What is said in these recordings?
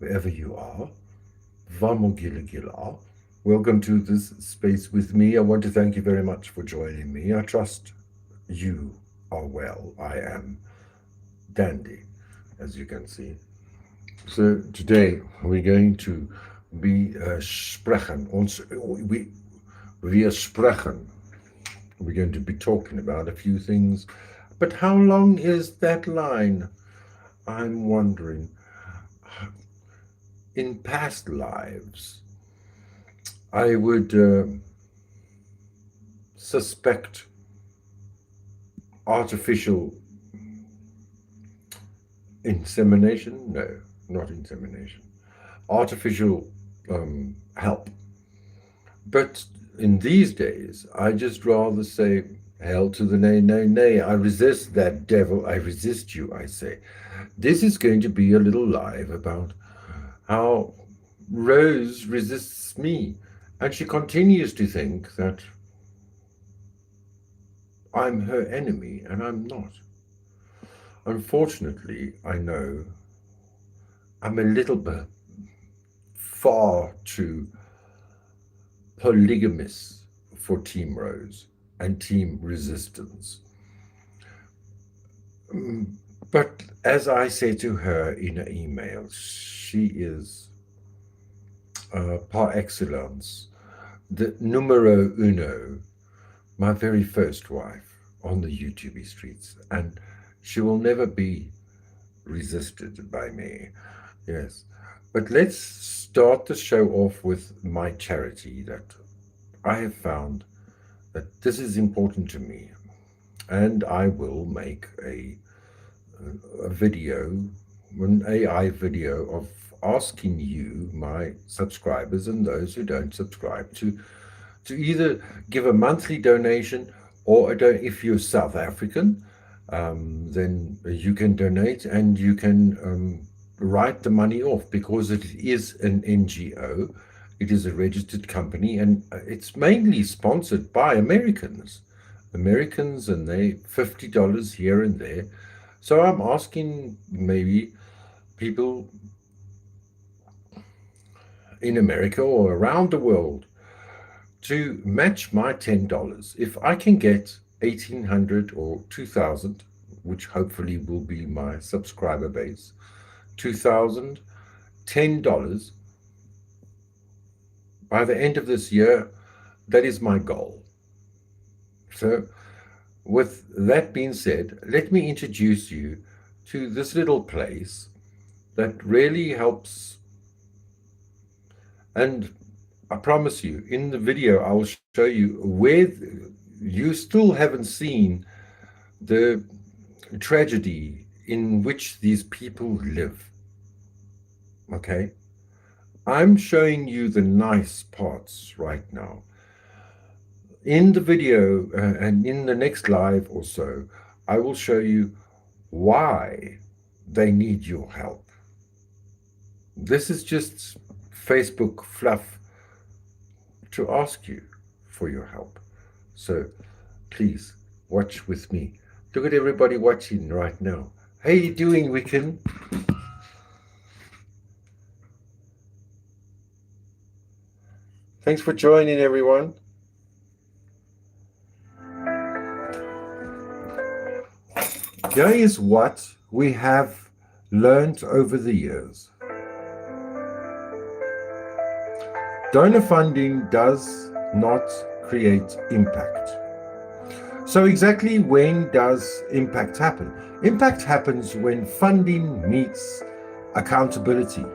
wherever you are. Vamogilagila. Welcome to this space with me. I want to thank you very much for joining me. I trust you are well. I am dandy, as you can see. So today we're going to be sprechen. Wir sprechen. We're going to be talking about a few things. But how long is that line? I'm wondering. In past lives, I would suspect artificial insemination. No, not insemination. Artificial help. But in these days, I just rather say, hell to the nay, nay, nay. I resist that devil. I resist you, I say. This is going to be a little live about how Rose resists me. And she continues to think that I'm her enemy, and I'm not. Unfortunately, I know I'm a little bit far too polygamous for Team Rose and Team Resistance. But as I say to her in an email, she is par excellence the numero uno, my very first wife on the YouTube streets, and she will never be resisted by me. Yes. But let's start the show off with my charity that I have found that this is important to me. And I will make a video, an AI video of asking you, my subscribers and those who don't subscribe, to either give a monthly donation or if you're South African, then you can donate and you can write the money off because it is an NGO. It is a registered company and it's mainly sponsored by Americans. Americans and they $50 here and there. So I'm asking maybe people in America or around the world to match my $10. If I can get 1,800 or 2,000, which hopefully will be my subscriber base, 2,000, $10 by the end of this year, that is my goal. So with that being said, let me introduce you to this little place that really helps. And I promise you, in the video, I will show you where you still haven't seen the tragedy in which these people live. Okay? I'm showing you the nice parts right now. In the video and in the next live or so, I will show you why they need your help. This is just Facebook fluff to ask you for your help. So please watch with me. Look at everybody watching right now. How you doing, Wiccan? Thanks for joining, everyone. Here is what we have learned over the years. Donor funding does not create impact. So exactly when does impact happen? Impact happens when funding meets accountability.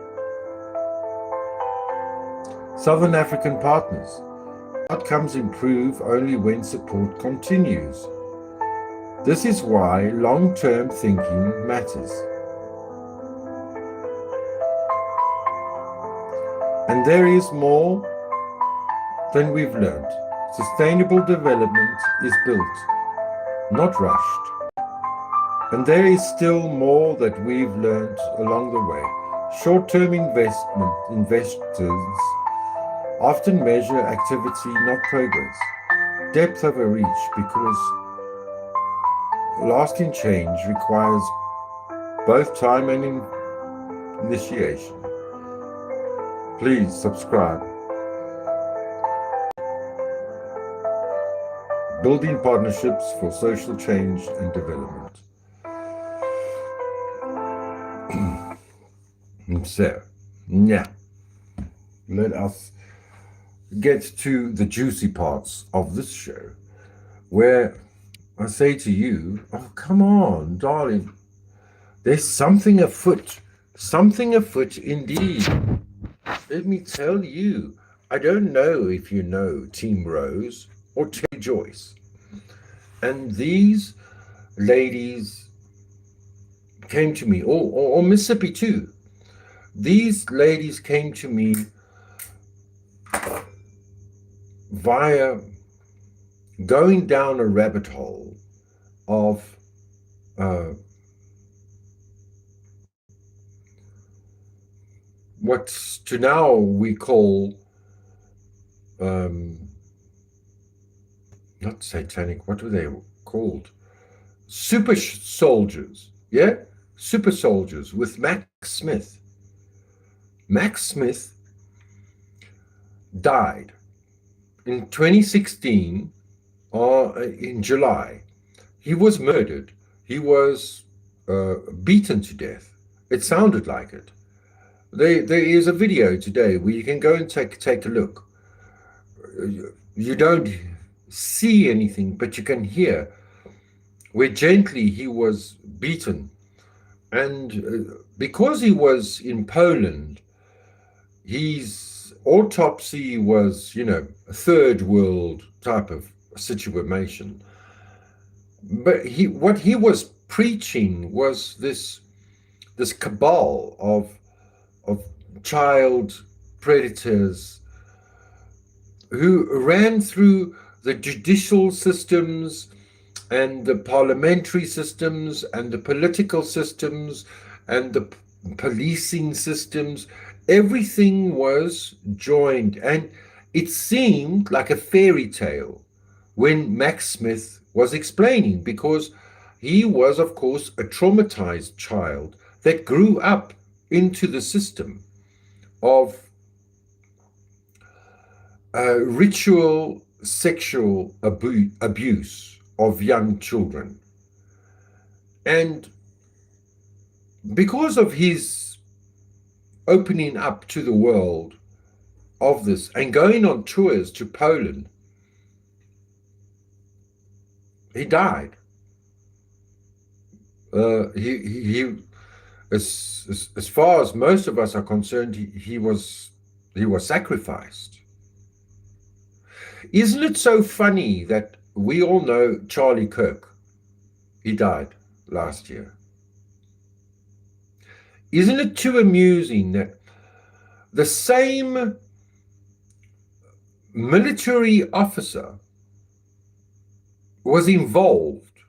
Southern African partners. Outcomes improve only when support continues. This is why long-term thinking matters. And there is more than we've learned. Sustainable development is built, not rushed. And there is still more that we've learned along the way. Short-term investors often measure activity, not progress. Depth of a reach, because lasting change requires both time and initiation. Please subscribe. Building partnerships for social change and development. So, yeah, let us get to the juicy parts of this show, where I say to you, oh, come on, darling, there's something afoot indeed. Let me tell you, I don't know if you know Team Rose or Terry Joyce. And these ladies came to me, or Mississippi too. These ladies came to me via going down a rabbit hole of what to now we call not satanic, what were they called? Super soldiers, yeah? Super soldiers with Max Smith. Max Smith died in 2016, in July. He was murdered. He was beaten to death. It sounded like it. There is a video today where you can go and take a look. You don't see anything, but you can hear where gently he was beaten. And because he was in Poland, his autopsy was, a third world type of situation. But what he was preaching was this cabal of child predators who ran through the judicial systems and the parliamentary systems and the political systems and the policing systems. Everything was joined, and it seemed like a fairy tale when Max Smith was explaining, because he was, of course, a traumatized child that grew up into the system of ritual sexual abuse of young children. And because of his opening up to the world of this and going on tours to Poland, he died. He as far as most of us are concerned, he was sacrificed. Isn't it so funny that we all know Charlie Kirk? He died last year. Isn't it too amusing that the same military officer was involved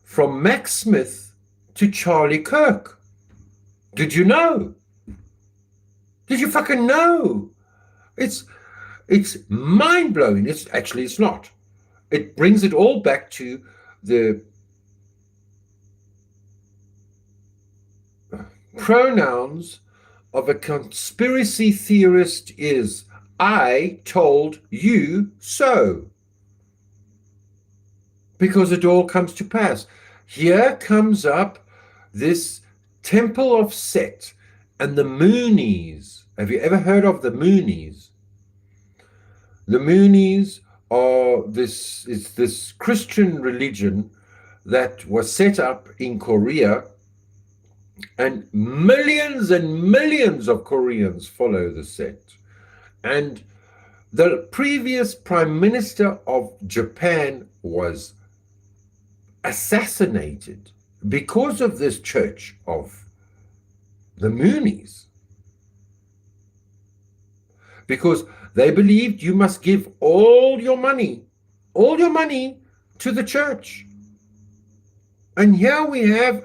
from Max Smith to Charlie Kirk? Did you know? Did you fucking know? It's mind-blowing. It's not. It brings it all back to the pronouns of a conspiracy theorist is, I told you so. Because it all comes to pass. Here comes up this Temple of Set and the Moonies. Have you ever heard of the Moonies? The Moonies are this Christian religion that was set up in Korea, and millions of Koreans follow the sect. And the previous Prime Minister of Japan was assassinated because of this church of the Moonies. Because they believed you must give all your money to the church. And here we have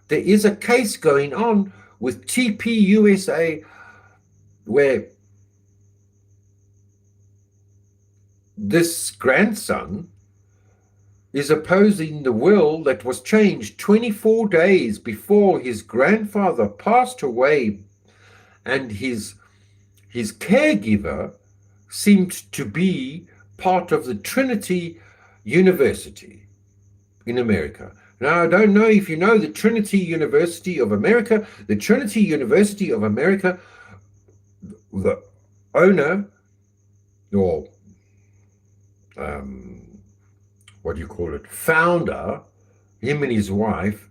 there is a case going on with TPUSA where this grandson is opposing the will that was changed 24 days before his grandfather passed away and his caregiver seemed to be part of the Trinity University in America. Now, I don't know if you know the Trinity University of America. The Trinity University of America, the owner, or what do you call it, founder, him and his wife,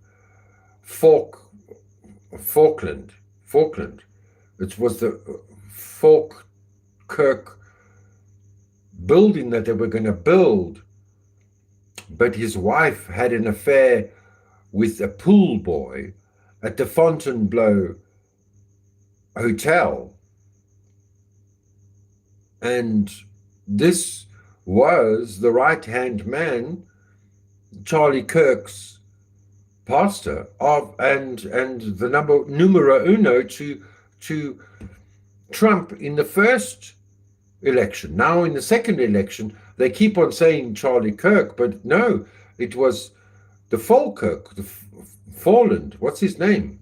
Falkland. It was the Falkirk building that they were going to build, but his wife had an affair with a pool boy at the Fontainebleau Hotel. And this was the right-hand man, Charlie Kirk's pastor, and the numero uno to Trump in the first election. Now in the second election, they keep on saying Charlie Kirk, but no, it was the Falkirk, the Forland. What's his name?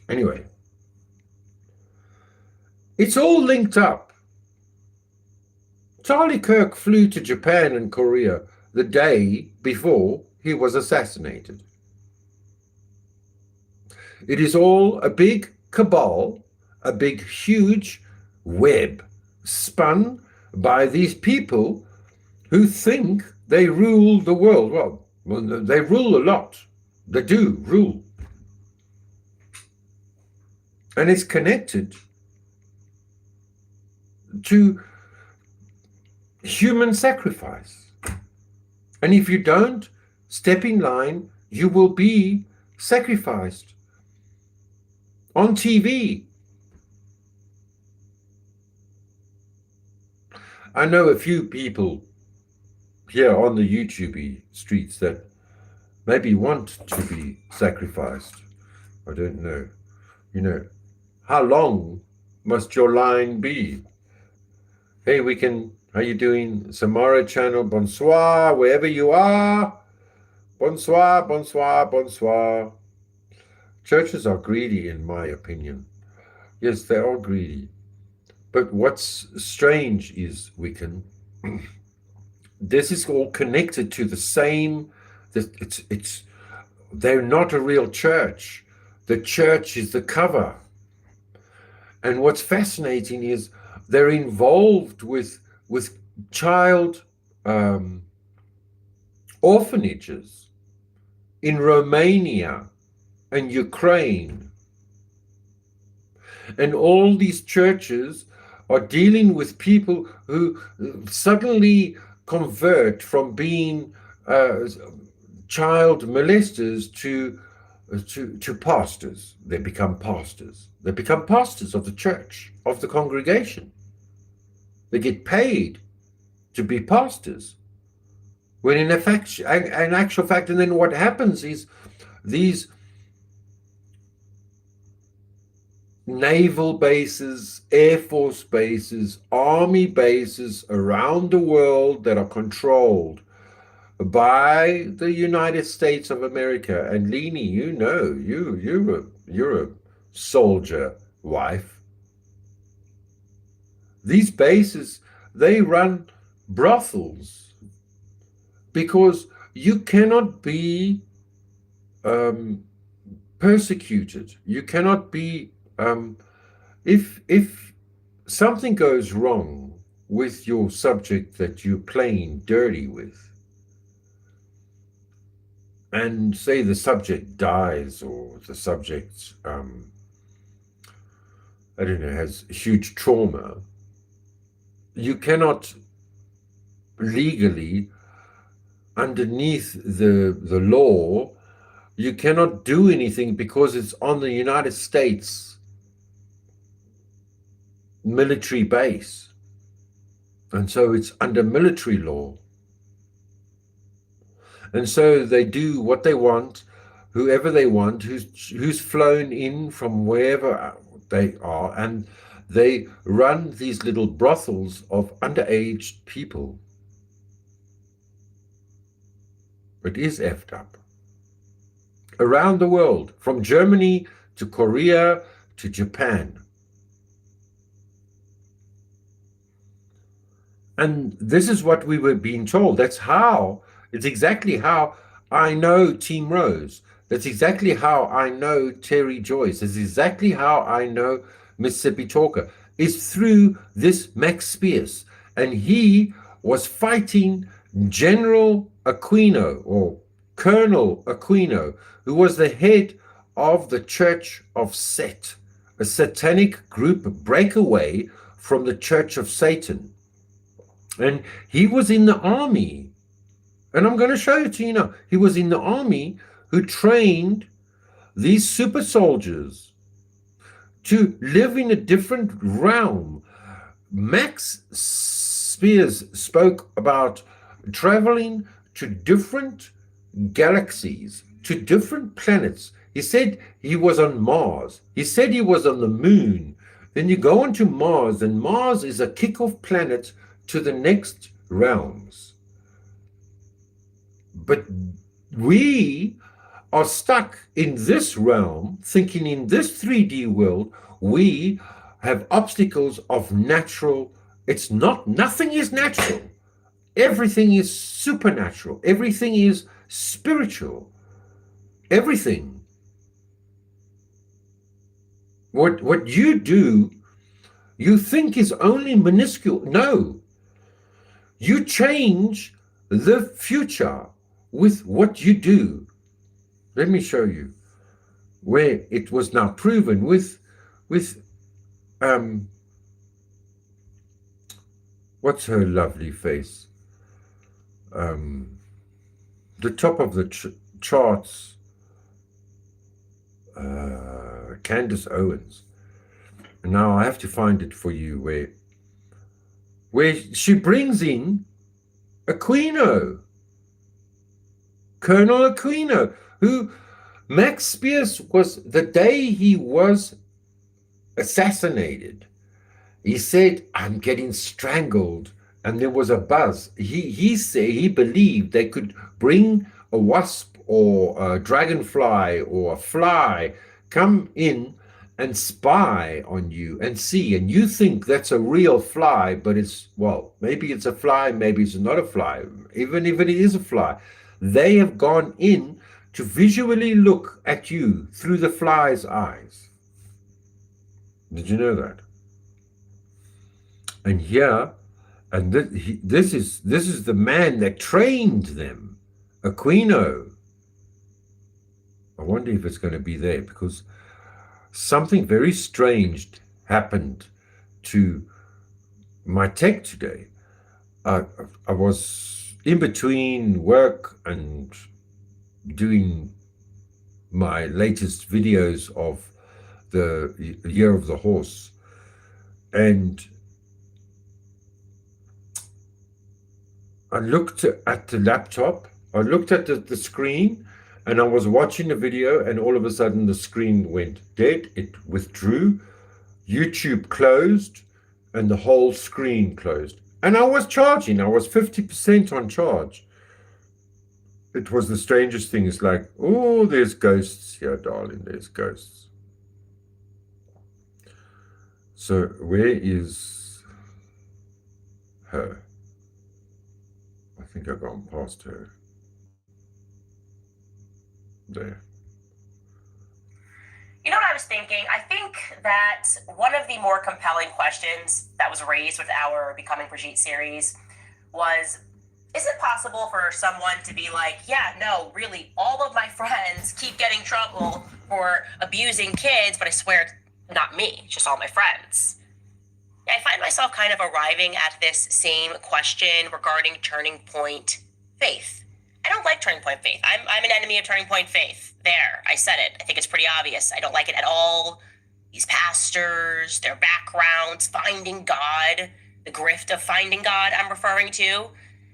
Anyway, it's all linked up. Charlie Kirk flew to Japan and Korea the day before he was assassinated. It is all a big cabal, a big, huge web spun by these people who think they rule the world. Well, they rule a lot. They do rule. And it's connected to human sacrifice. And if you don't step in line, you will be sacrificed on TV. I know a few people here on the YouTube streets that maybe want to be sacrificed. I don't know. You know, how long must your line be? Hey, how you doing? Samara channel, bonsoir, wherever you are. Bonsoir, bonsoir, bonsoir. Churches are greedy, in my opinion. Yes, they are greedy. But what's strange is, Wiccan, this is all connected to the same. They're not a real church. The church is the cover. And what's fascinating is they're involved with child orphanages in Romania and Ukraine. And all these churches are dealing with people who suddenly convert from being child molesters to pastors. They become pastors. They become pastors of the church, of the congregation. They get paid to be pastors. When in actual fact, and then what happens is these naval bases, air force bases, army bases around the world that are controlled by the United States of America. And Leni, you know, you're a soldier wife. These bases, they run brothels because you cannot be persecuted. You cannot be if something goes wrong with your subject that you're playing dirty with, and say the subject dies or the subject I don't know, has huge trauma, you cannot legally, underneath the law, you cannot do anything because it's on the United States military base. And so it's under military law. And so they do what they want, whoever they want, who's flown in from wherever they are, and they run these little brothels of underage people. It is effed up. Around the world, from Germany to Korea to Japan. And this is what we were being told. It's exactly how I know Team Rose. That's exactly how I know Terry Joyce. It's exactly how I know Mississippi Talker. Is through this Max Spears. And he was fighting General Aquino, or Colonel Aquino, who was the head of the Church of Set, a satanic group breakaway from the Church of Satan. And he was in the army. And I'm going to show it to you now. He was in the army who trained these super soldiers to live in a different realm. Max Spears spoke about traveling to different galaxies, to different planets. He said he was on Mars. He said he was on the moon. Then you go on to Mars, and Mars is a kickoff planet to the next realms. But we are stuck in this realm, thinking in this 3D world, we have obstacles of natural. It's not, nothing is natural. Everything is supernatural. Everything is spiritual. Everything. What you do, you think is only minuscule. No. You change the future with what you do. Let me show you where it was now proven with what's her lovely face? The top of the charts, Candace Owens. And now I have to find it for you where she brings in Aquino, Colonel Aquino, who Max Spears was, the day he was assassinated, he said, I'm getting strangled. And there was a buzz. He said he believed they could bring a wasp or a dragonfly or a fly, come in and spy on you and see. And you think that's a real fly, but it's, well, maybe it's a fly, maybe it's not a fly. Even if it is a fly, they have gone in to visually look at you through the fly's eyes. Did you know that? And here, and this is the man that trained them, Aquino. I wonder if it's going to be there, because something very strange happened to my tech today. I was in between work and doing my latest videos of the Year of the Horse, and I looked at the laptop, I looked at the screen, and I was watching the video, and all of a sudden the screen went dead. It withdrew, YouTube closed, and the whole screen closed. And I was charging, I was 50% on charge. It was the strangest thing. It's like, oh, there's ghosts here, darling, there's ghosts. So where is her? I think I've gone past her. There. You know what I was thinking? I think that one of the more compelling questions that was raised with our Becoming Brigitte series was, is it possible for someone to be like, yeah, no, really, all of my friends keep getting trouble for abusing kids, but I swear it's not me, it's just all my friends. I find myself kind of arriving at this same question regarding Turning Point faith. I don't like Turning Point faith. I'm an enemy of Turning Point faith. There, I said it. I think it's pretty obvious. I don't like it at all. These pastors, their backgrounds, finding God, the grift of finding God I'm referring to,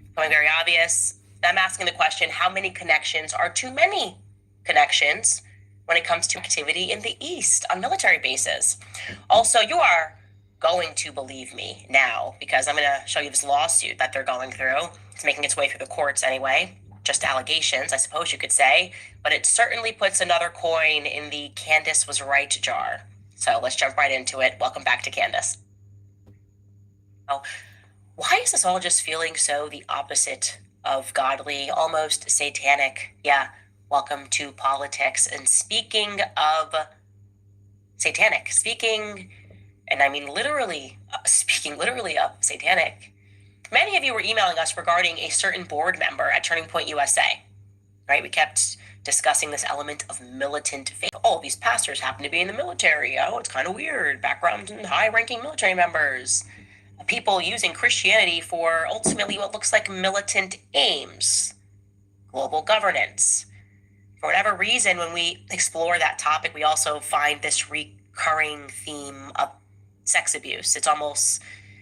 becoming very obvious. I'm asking the question, how many connections are too many connections when it comes to activity in the East on military bases? Also, you are going to believe me now, because I'm going to show you this lawsuit that they're going through. It's making its way through the courts anyway. Just allegations, I suppose you could say, but it certainly puts another coin in the Candace was right jar. So let's jump right into it. Welcome back to Candace. Oh, why is this all just feeling so the opposite of godly, almost satanic? Yeah, welcome to politics. And speaking of satanic, and I mean literally, speaking literally of satanic, many of you were emailing us regarding a certain board member at Turning Point USA, right? We kept discussing this element of militant faith. Oh, these pastors happen to be in the military. Oh, it's kind of weird. Background in high-ranking military members. People using Christianity for ultimately what looks like militant aims. Global governance. For whatever reason, when we explore that topic, we also find this recurring theme of sex abuse. It's almost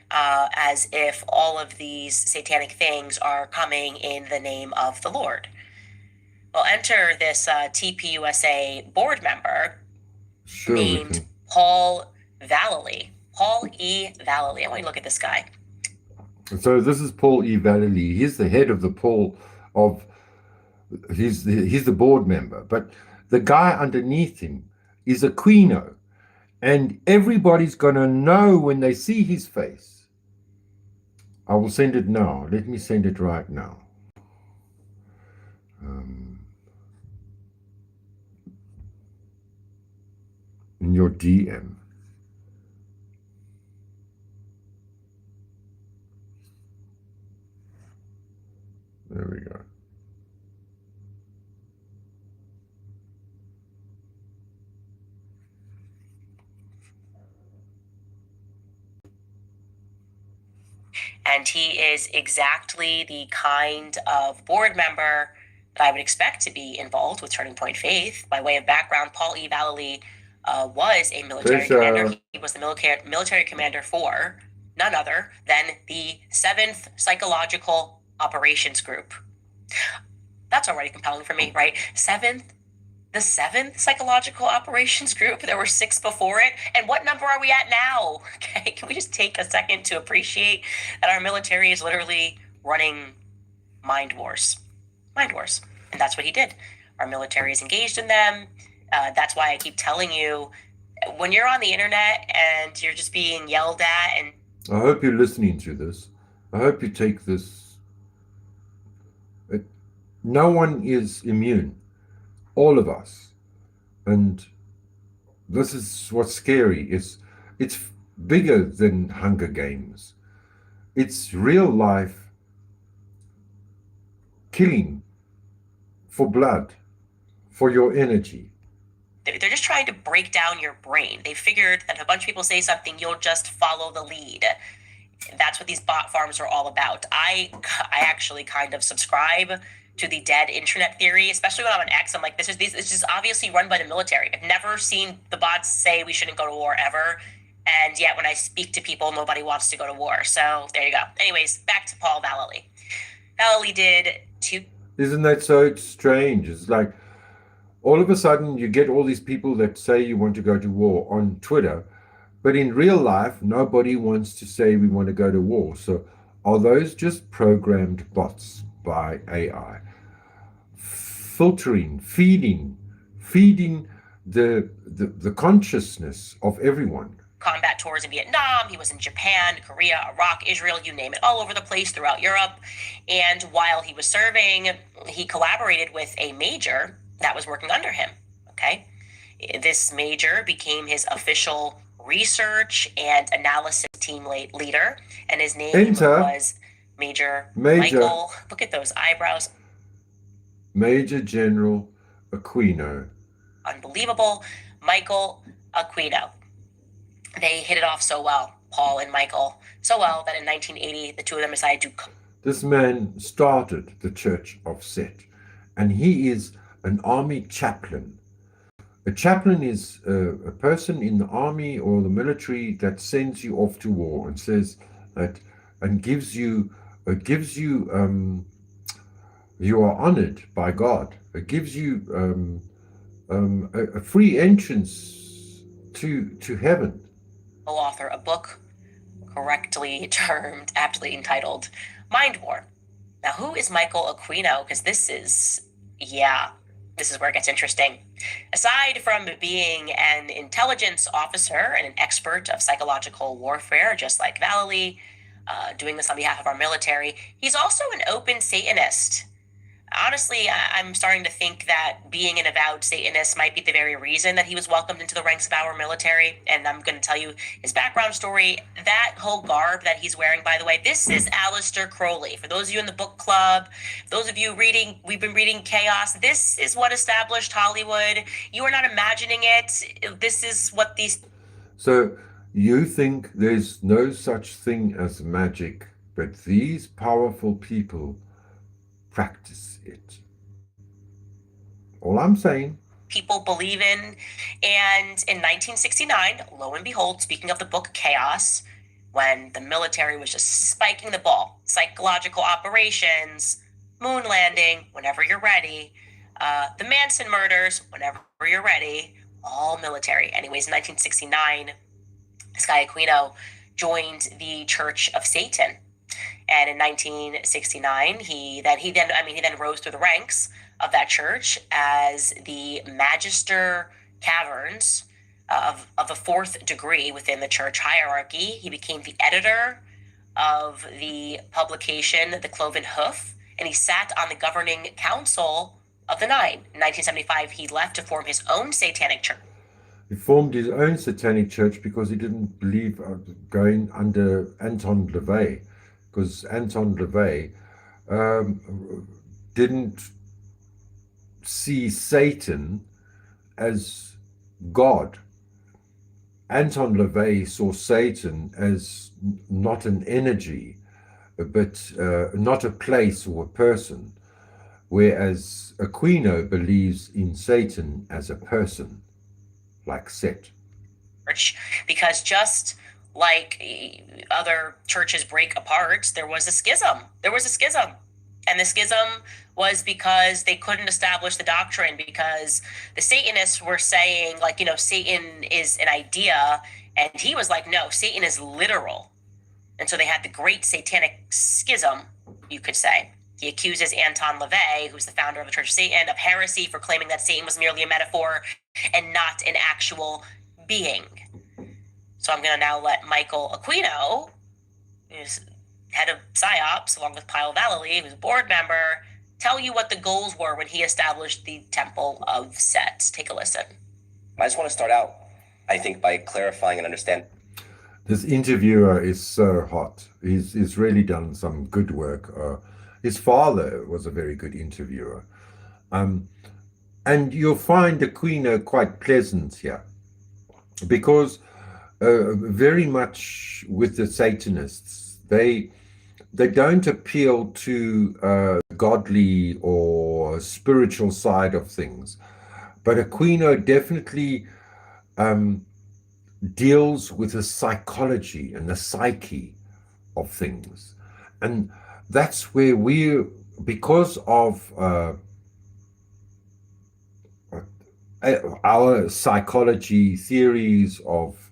as if all of these satanic things are coming in the name of the Lord. Well, enter this TPUSA board member named Paul Vallely. Paul E. Vallely. I want you to look at this guy. So this is Paul E. Vallely. He's the head of he's the board member, but the guy underneath him is Aquino, and everybody's going to know when they see his face. I will send it now. Let me send it right now. In your DM. There we go. And he is exactly the kind of board member that I would expect to be involved with Turning Point Faith. By way of background, Paul E. Vallely was a military commander. He was the military commander for none other than the 7th Psychological Operations Group. That's already compelling for me, right? The 7th Psychological Operations Group. There were 6 before it. And what number are we at now? Okay, can we just take a second to appreciate that our military is literally running mind wars? Mind wars. And that's what he did. Our military is engaged in them. That's why I keep telling you, when you're on the internet and you're just being yelled at, and I hope you're listening to this. I hope you take this. No one is immune. All of us. And this is what's scary. It's bigger than Hunger Games. It's real life killing for blood, for your energy. They're just trying to break down your brain. They figured that if a bunch of people say something, you'll just follow the lead. That's what these bot farms are all about. I actually kind of subscribe to the dead internet theory, especially when I'm on X. I'm like, this is obviously run by the military. I've never seen the bots say we shouldn't go to war ever. And yet when I speak to people, nobody wants to go to war. So there you go. Anyways, back to Paul Vallely. Vallely did 2. Isn't that so strange? It's like all of a sudden you get all these people that say you want to go to war on Twitter, but in real life, nobody wants to say we want to go to war. So are those just programmed bots by AI? Filtering, feeding the consciousness of everyone. Combat tours in Vietnam. He was in Japan, Korea, Iraq, Israel, you name it, all over the place throughout Europe. And while he was serving, he collaborated with a major that was working under him. Okay. This major became his official research and analysis team leader. And his name was Major Michael. Look at those eyebrows. Major General Aquino. Unbelievable. Michael Aquino. They hit it off so well, Paul and Michael, so well that in 1980, the two of them decided to... This man started the Church of Set, and he is an army chaplain. A chaplain is a person in the army or the military that sends you off to war and says that, and gives you, you are honored by God. It gives you a free entrance to heaven. Author a book correctly termed, aptly entitled Mind War. Now, who is Michael Aquino? Because this is this is where it gets interesting. Aside from being an intelligence officer and an expert of psychological warfare, just like Vallely, doing this on behalf of our military, he's also an open Satanist. Honestly, I'm starting to think that being an avowed Satanist might be the very reason that he was welcomed into the ranks of our military. And I'm going to tell you his background story. That whole garb that he's wearing, by the way, this is Aleister Crowley. For those of you in the book club, those of you reading, we've been reading Chaos. This is what established Hollywood. You are not imagining it. This is what these. So you think there's no such thing as magic, but these powerful people practice it. All I'm saying. People believe in. And in 1969, lo and behold, speaking of the book Chaos, when the military was just spiking the ball, psychological operations, moon landing, whenever you're ready, the Manson murders, whenever you're ready, all military. Anyways, in 1969, this guy Aquino joined the Church of Satan. And in 1969, he then rose through the ranks of that church as the Magister Caverns of the fourth degree within the church hierarchy. He became the editor of the publication The Cloven Hoof, and he sat on the governing council of the Nine. In 1975, he left to form his own satanic church. He formed his own satanic church because he didn't believe going under Anton LaVey. Because Anton LaVey didn't see Satan as God. Anton LaVey saw Satan as not an energy, but not a place or a person, whereas Aquino believes in Satan as a person, like Set. Because just like other churches break apart, there was a schism. And the schism was because they couldn't establish the doctrine, because the Satanists were saying, like, Satan is an idea. And he was like, no, Satan is literal. And so they had the great satanic schism, you could say. He accuses Anton LaVey, who's the founder of the Church of Satan, of heresy for claiming that Satan was merely a metaphor and not an actual being. So I'm going to now let Michael Aquino, who's head of PSYOPs, along with Pyle Vallely, who's a board member, tell you what the goals were when he established the Temple of Set. Take a listen. I just want to start out, I think, by clarifying and understanding. This interviewer is so hot. He's really done some good work. His father was a very good interviewer. And you'll find Aquino quite pleasant here, because very much with the Satanists, they don't appeal to godly or spiritual side of things, but Aquino definitely deals with the psychology and the psyche of things, and that's where we, because of our psychology theories of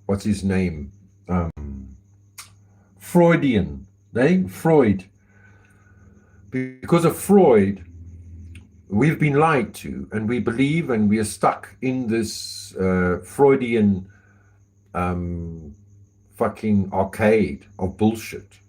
what's his name, Freudian, Freud. Because of Freud, we've been lied to, and we believe, and we are stuck in this Freudian fucking arcade of bullshit.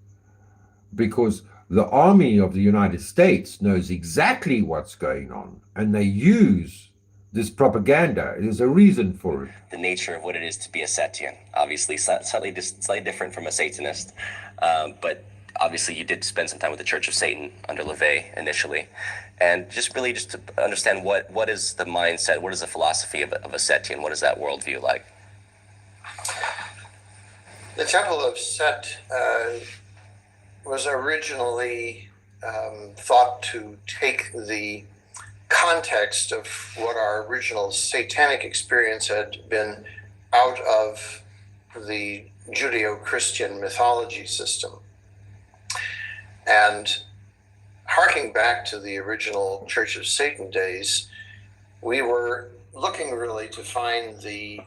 Because the army of the United States knows exactly what's going on, and they use this propaganda. There's a reason for it. The nature of what it is to be a Setian, obviously slightly different from a Satanist, but obviously you did spend some time with the Church of Satan under LaVey initially, and just to understand what is the mindset, what is the philosophy of a Setian, what is that worldview like? The Temple of Set was originally thought to take the context of what our original satanic experience had been out of the Judeo-Christian mythology system. And harking back to the original Church of Satan days, we were looking really to find the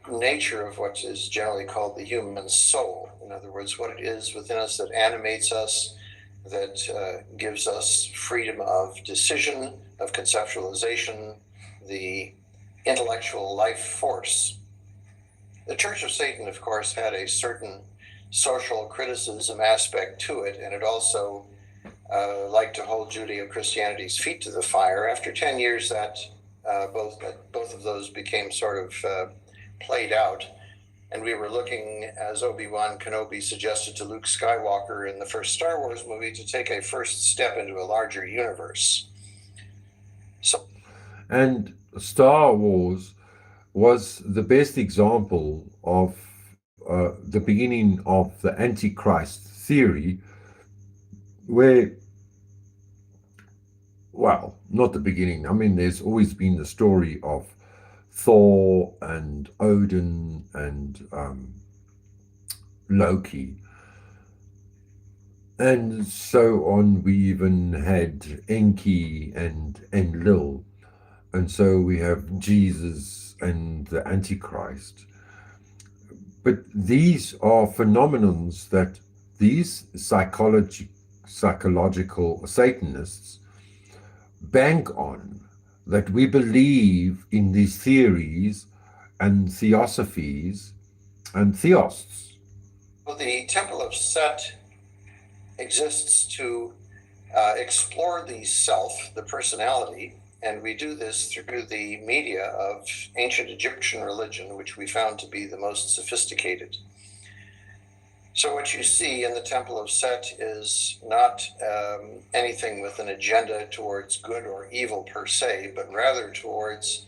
nature of what is generally called the human soul. In other words, what it is within us that animates us, that gives us freedom of decision, of conceptualization, the intellectual life force. The Church of Satan, of course, had a certain social criticism aspect to it, and it also liked to hold Judeo-Christianity's feet to the fire. After 10 years, both of those became sort of played out. And we were looking, as Obi-Wan Kenobi suggested to Luke Skywalker in the first Star Wars movie, to take a first step into a larger universe. And Star Wars was the best example of the beginning of the Antichrist theory, where, well, not the beginning. I mean, there's always been the story of Thor and Odin and Loki, and so on. We even had Enki and Enlil, and so we have Jesus and the Antichrist. But these are phenomenons that these psychological Satanists bank on, that we believe in these theories and theosophies and theosts. Well, the Temple of Set exists to explore the self, the personality, and we do this through the media of ancient Egyptian religion, which we found to be the most sophisticated. So what you see in the Temple of Set is not anything with an agenda towards good or evil per se, but rather towards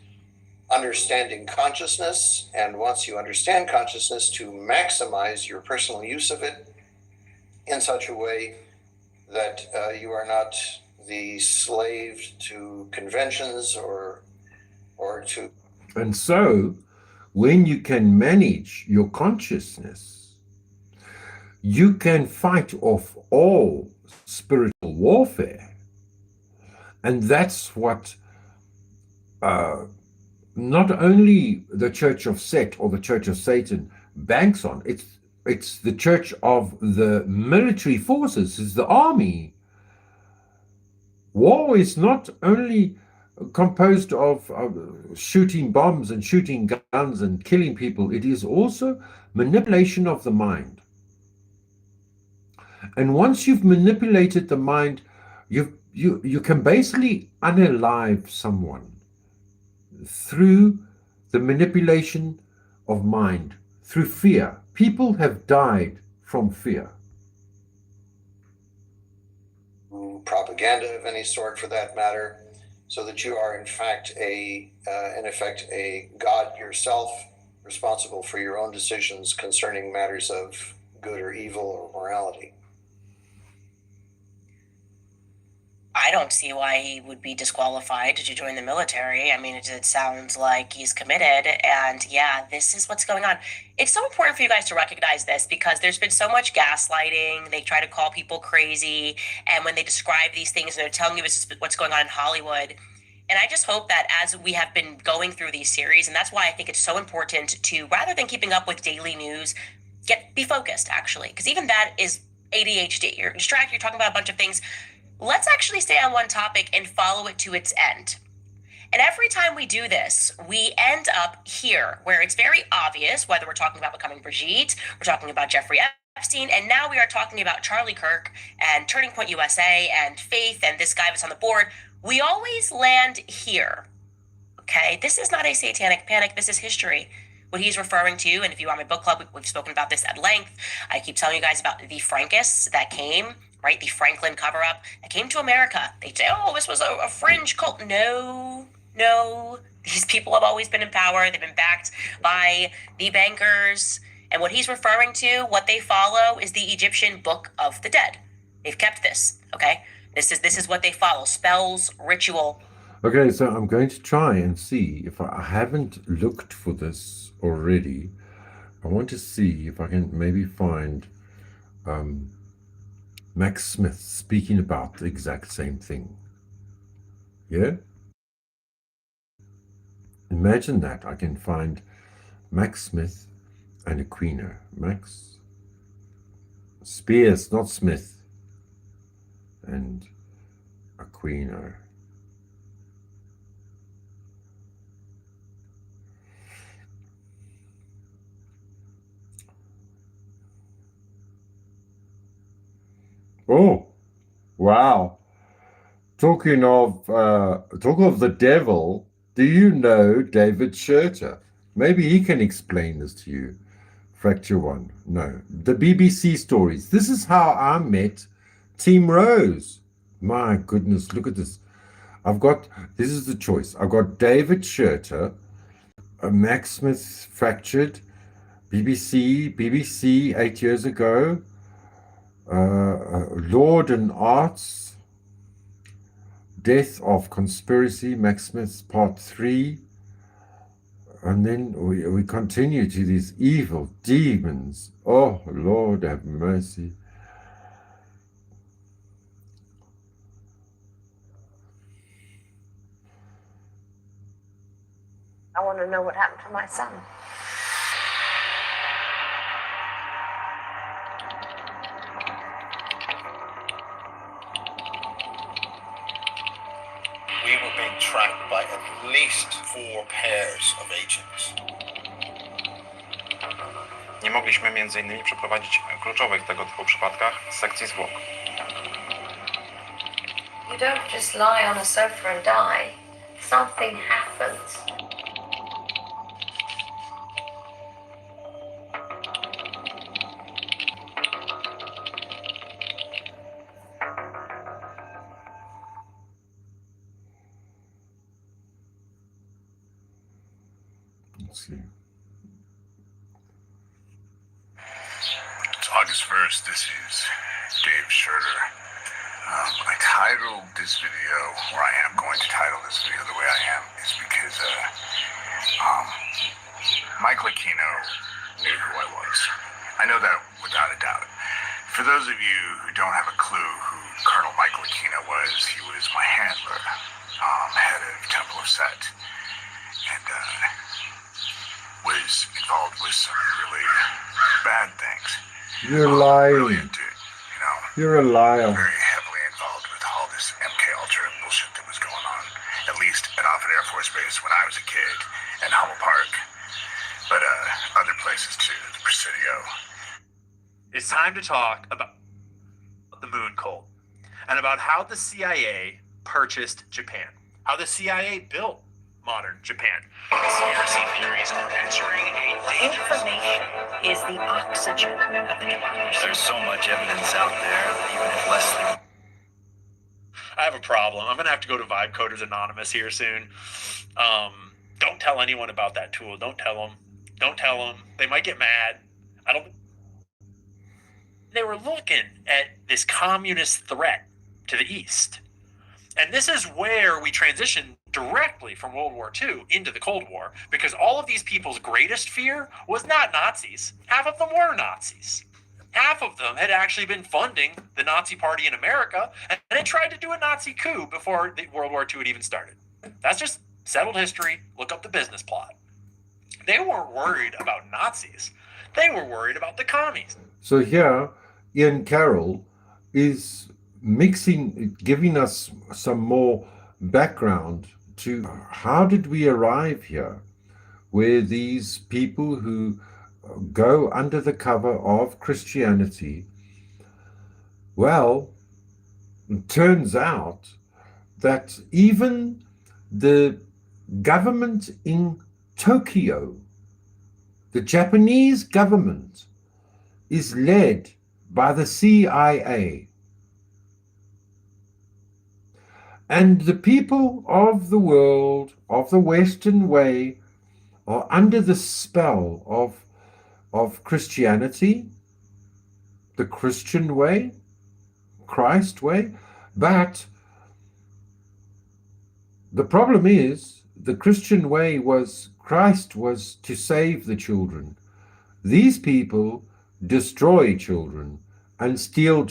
understanding consciousness. And once you understand consciousness, to maximize your personal use of it in such a way that you are not the slave to conventions or to... And so, when you can manage your consciousness, you can fight off all spiritual warfare. And that's what not only the Church of Set or the Church of Satan banks on, it's the church of the military forces, is the army. War is not only composed of shooting bombs and shooting guns and killing people, it is also manipulation of the mind. And once you've manipulated the mind, you can basically unalive someone through the manipulation of mind, through fear. People have died from fear. Propaganda of any sort, for that matter, so that you are in effect a god yourself, responsible for your own decisions concerning matters of good or evil or morality. I don't see why he would be disqualified to join the military. I mean, it sounds like he's committed. And yeah, this is what's going on. It's so important for you guys to recognize this, because there's been so much gaslighting. They try to call people crazy. And when they describe these things, they're telling you this is what's going on in Hollywood. And I just hope that as we have been going through these series, and that's why I think it's so important to, rather than keeping up with daily news, be focused, actually. Because even that is ADHD. You're distracted. You're talking about a bunch of things. Let's actually stay on one topic and follow it to its end. And every time we do this, we end up here, where it's very obvious, whether we're talking about Becoming Brigitte, we're talking about Jeffrey Epstein, and now we are talking about Charlie Kirk and Turning Point USA and Faith and this guy that's on the board. We always land here, okay? This is not a satanic panic. This is history. What he's referring to, and if you are my book club, we've spoken about this at length. I keep telling you guys about the Frankists that came, right? The Franklin cover-up that came to America. They say, oh, this was a fringe cult. No. These people have always been in power. They've been backed by the bankers. And what he's referring to, what they follow, is the Egyptian Book of the Dead. They've kept this, okay? This is what they follow. Spells, ritual. Okay, so I'm going to try and see if I haven't looked for this already. I want to see if I can maybe find Max Smith speaking about the exact same thing. Yeah? Imagine that. I can find Max Smith and Aquino. Max Spears, not Smith. and Aquino. Oh, wow. Talking of the devil, do you know David Scherter? Maybe he can explain this to you. Fracture One. No. The BBC stories. This is how I met Team Rose. My goodness, look at this. This is the choice. I've got David Scherter, Max Smith fractured, BBC 8 years ago, Lord and Arts, Death of Conspiracy, Max Smith Part 3, and then we continue to these evil demons. Oh, Lord have mercy. I want to know what happened to my son. We were being tracked by at least 4 pairs of agents. Nie mogliśmy m.in. przeprowadzić kluczowych w tego typu przypadkach sekcji zwłok. You don't just lie on a sofa and die. Something happens. Let's see. It's August 1st. This is Dave Scherter. I titled this video, or I am going to title this video the way I am, is because Mike Aquino knew who I was. I know that without a doubt. For those of you who don't have a clue who Colonel Michael Aquino was, he was my handler, head of Temple of Set, and was involved with some really bad things. You're lying. Brilliant dude, you know. You're a liar. Very heavily involved with all this MK Ultra bullshit that was going on, at least at Offutt Air Force Base when I was a kid, and Hummel Park, but other places too, the Presidio. It's time to talk about the moon cult and about how the CIA purchased Japan, how the CIA built modern Japan. Conspiracy theories are entering a Information is the oxygen of the democracy. There's so much evidence out there that even if Leslie... I have a problem. I'm going to have to go to Vibe Coders Anonymous here soon. Don't tell anyone about that tool. Don't tell them. Don't tell them. They might get mad. They were looking at this communist threat to the East. And this is where we transition directly from World War II into the Cold War, because all of these people's greatest fear was not Nazis. Half of them were Nazis. Half of them had actually been funding the Nazi Party in America, and they tried to do a Nazi coup before the World War II had even started. That's just settled history. Look up the business plot. They weren't worried about Nazis. They were worried about the commies. So here, Ian Carroll is giving us some more background to how did we arrive here, where these people who go under the cover of Christianity, well, it turns out that even the government in Tokyo, the Japanese government, is led by the CIA. And the people of the world, of the Western way, are under the spell of Christianity, the Christian way, Christ way. But the problem is, the Christian way was, Christ was to save the children. These people destroy children and steal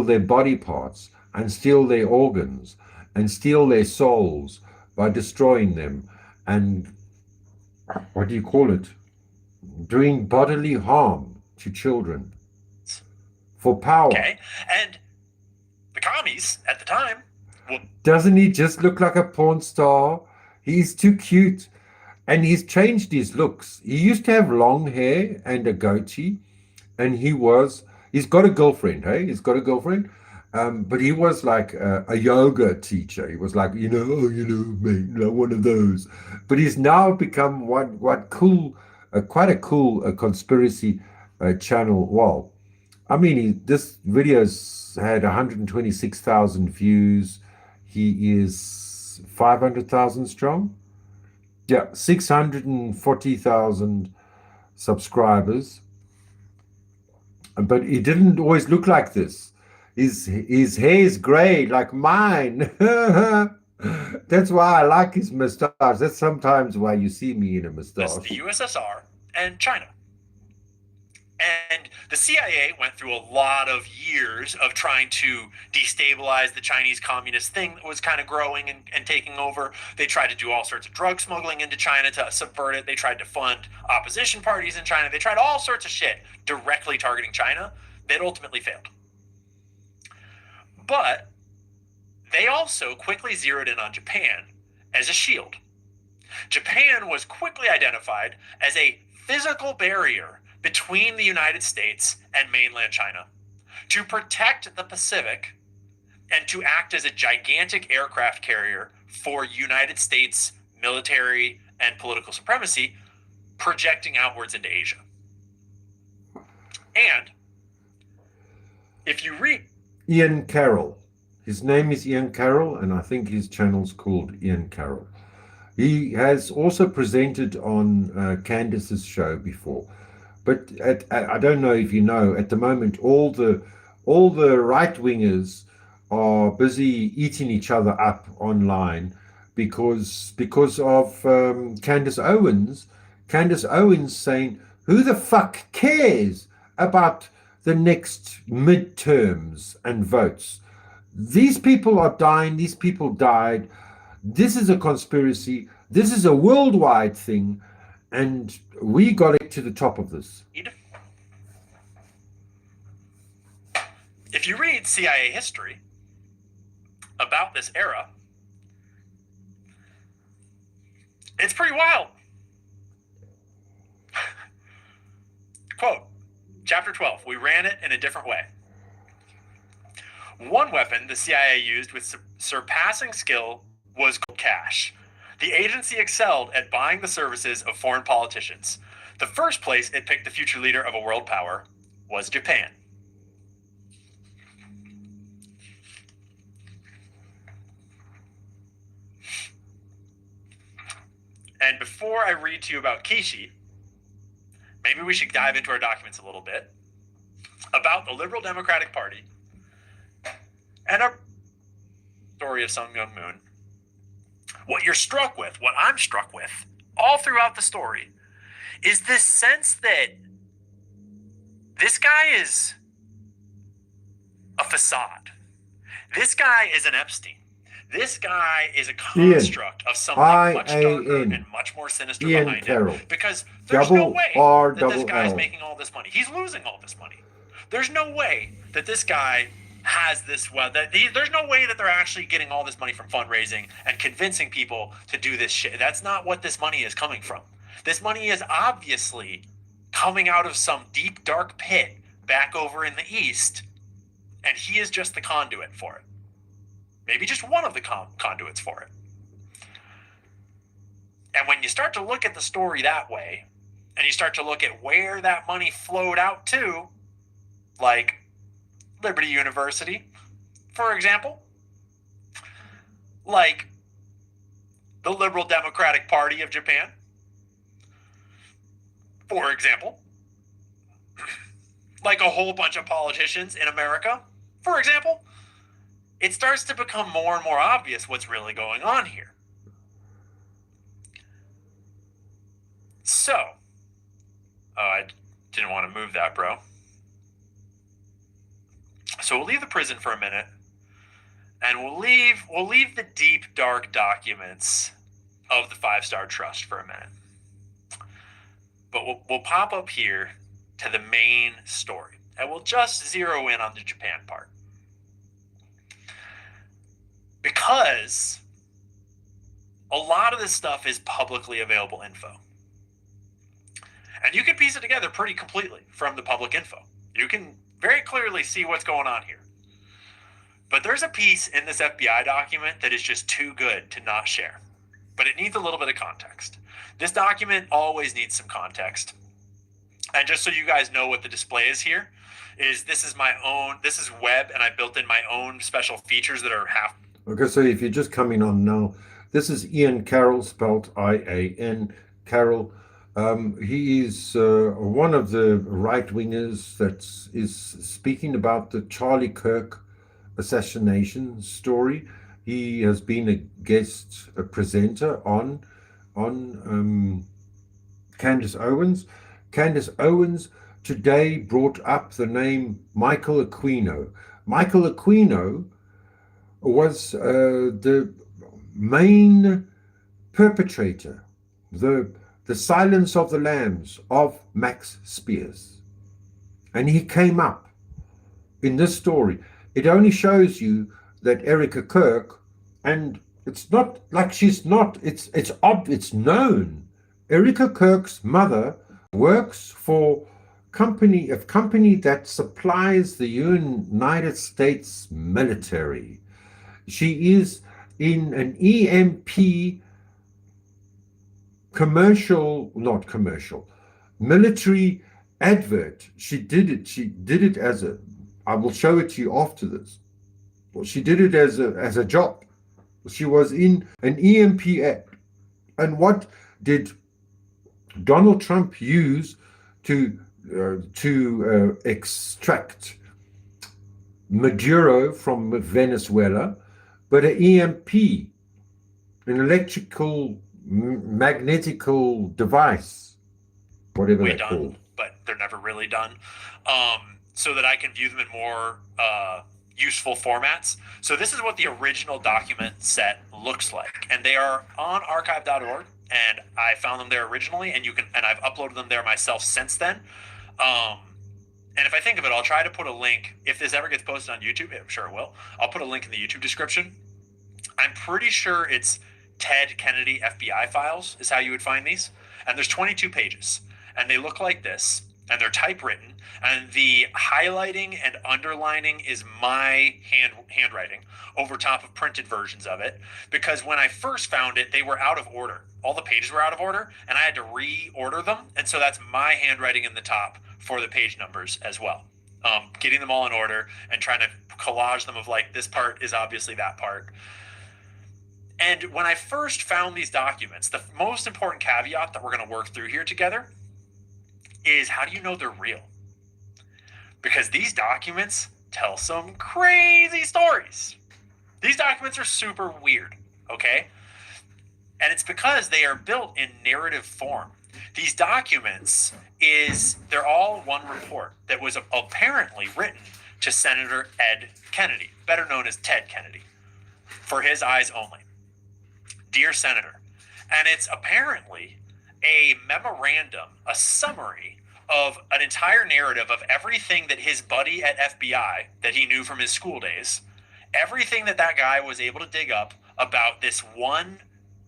their body parts, and steal their organs, and steal their souls by destroying them, and what do you call it? Doing bodily harm to children for power. Okay, and commies at the time. Well, Doesn't he just look like a porn star? He's too cute. And he's changed his looks. He used to have long hair and a goatee. And he's got a girlfriend, hey? He's got a girlfriend. But he was like a yoga teacher. He was like, mate, one of those. But he's now become quite a cool conspiracy channel. Well, I mean, this video's had 126,000 views. He is 500,000 strong. Yeah, 640,000 subscribers. But he didn't always look like this. His hair is gray like mine. That's why I like his mustache. That's sometimes why you see me in a mustache. the USSR and China. And the CIA went through a lot of years of trying to destabilize the Chinese communist thing that was kind of growing and taking over. They tried to do all sorts of drug smuggling into China to subvert it. They tried to fund opposition parties in China. They tried all sorts of shit directly targeting China that ultimately failed. But they also quickly zeroed in on Japan as a shield. Japan was quickly identified as a physical barrier between the United States and mainland China to protect the Pacific and to act as a gigantic aircraft carrier for United States military and political supremacy, projecting outwards into Asia. And if you read Ian Carroll. His name is Ian Carroll, and I think his channel's called Ian Carroll. He has also presented on Candace's show before. But I don't know if you know, at the moment, all the right-wingers are busy eating each other up online because of Candace Owens. Candace Owens saying, who the fuck cares about the next midterms and votes? These people are dying. These people died. This is a conspiracy. This is a worldwide thing. And we got it to the top of this. If you read CIA history about this era, it's pretty wild. Quote, Chapter 12, we ran it in a different way. One weapon the CIA used with surpassing skill was cash. The agency excelled at buying the services of foreign politicians. The first place it picked the future leader of a world power was Japan. And before I read to you about Kishi, maybe we should dive into our documents a little bit about the Liberal Democratic Party and our story of Sun Myung Moon. What you're struck with, what I'm struck with, all throughout the story, is this sense that this guy is a facade. This guy is an Epstein. This guy is a construct of something much darker and much more sinister behind him. Because there's no way that this guy's making all this money. He's losing all this money. There's no way that this guy has this there's no way that they're actually getting all this money from fundraising and convincing people to do this shit. That's not what this money is coming from. This money is obviously coming out of some deep, dark pit back over in the East, and he is just the conduit for it. Maybe just one of the conduits for it. And when you start to look at the story that way, and you start to look at where that money flowed out to, like Liberty University, for example, like the Liberal Democratic Party of Japan, for example, like a whole bunch of politicians in America, for example, it starts to become more and more obvious what's really going on here. So, I didn't want to move that, bro. So we'll leave the prison for a minute, and we'll leave the deep, dark documents of the Five Star Trust for a minute. But we'll pop up here to the main story, and we'll just zero in on the Japan part. because a lot of this stuff is publicly available info. And you can piece it together pretty completely from the public info. You can very clearly see what's going on here. But there's a piece in this FBI document that is just too good to not share. But it needs a little bit of context. This document always needs some context. And just so you guys know what the display is here, this is web, and I built in my own special features that are half. Okay, so if you're just coming on now, this is Ian Carroll, spelled I-A-N, Carroll. He is one of the right-wingers that is speaking about the Charlie Kirk assassination story. He has been a presenter on Candace Owens. Candace Owens today brought up the name Michael Aquino. Michael Aquino was the main perpetrator, the Silence of the Lambs of Max Spears. And he came up in this story. It only shows you that Erica Kirk, and it's not like she's not, it's known. Erica Kirk's mother works for a company that supplies the United States military. She is in an EMP military advert. She did it as I will show it to you after this. Well, she did it as a job. She was in an EMP ad. And what did Donald Trump use to extract Maduro from Venezuela, but an EMP, an electrical magnetical device, whatever they're called. But they're never really done. So that I can view them in more useful formats. So this is what the original document set looks like, and they are on archive.org, and I found them there originally, and I've uploaded them there myself since then. And if I think of it, I'll try to put a link. If this ever gets posted on YouTube, I'm sure it will. I'll put a link in the YouTube description. I'm pretty sure it's Ted Kennedy FBI files is how you would find these. And there's 22 pages, and they look like this, and they're typewritten, and the highlighting and underlining is my handwriting over top of printed versions of it, because when I first found it, they were out of order. All the pages were out of order, and I had to reorder them, and so that's my handwriting in the top for the page numbers as well. Getting them all in order and trying to collage them of like, this part is obviously that part. And when I first found these documents, the most important caveat that we're going to work through here together is, how do you know they're real? Because these documents tell some crazy stories. These documents are super weird, okay? And it's because they are built in narrative form. These documents they're all one report that was apparently written to Senator Ed Kennedy, better known as Ted Kennedy, for his eyes only. Dear Senator, and it's apparently a memorandum, a summary of an entire narrative of everything that his buddy at FBI that he knew from his school days, everything that guy was able to dig up about this one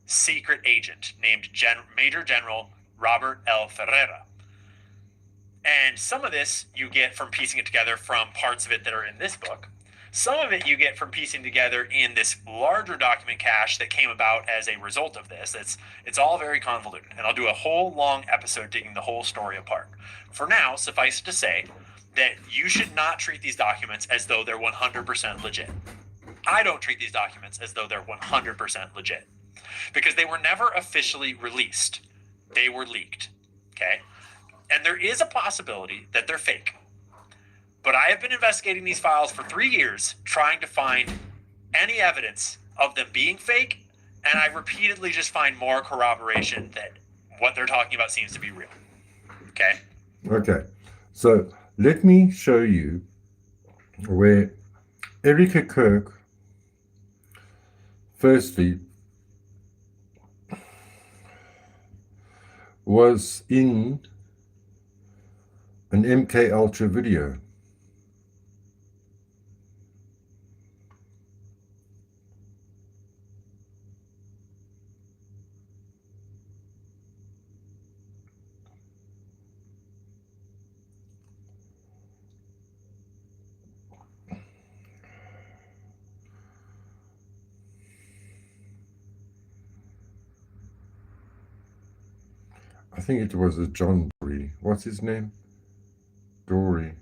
secret agent named Major General Robert L. Ferreira. And some of this you get from piecing it together from parts of it that are in this book. Some of it you get from piecing together in this larger document cache that came about as a result of this. It's all very convoluted, and I'll do a whole long episode digging the whole story apart. For now, suffice it to say that you should not treat these documents as though they're 100% legit. I don't treat these documents as though they're 100% legit, because they were never officially released. They were leaked, okay? And there is a possibility that they're fake. But I have been investigating these files for 3 years, trying to find any evidence of them being fake, and I repeatedly just find more corroboration that what they're talking about seems to be real. Okay? Okay. So let me show you where Erica Kirk, firstly, was in an MK Ultra video. I think it was a John Dory. What's his name? Dory.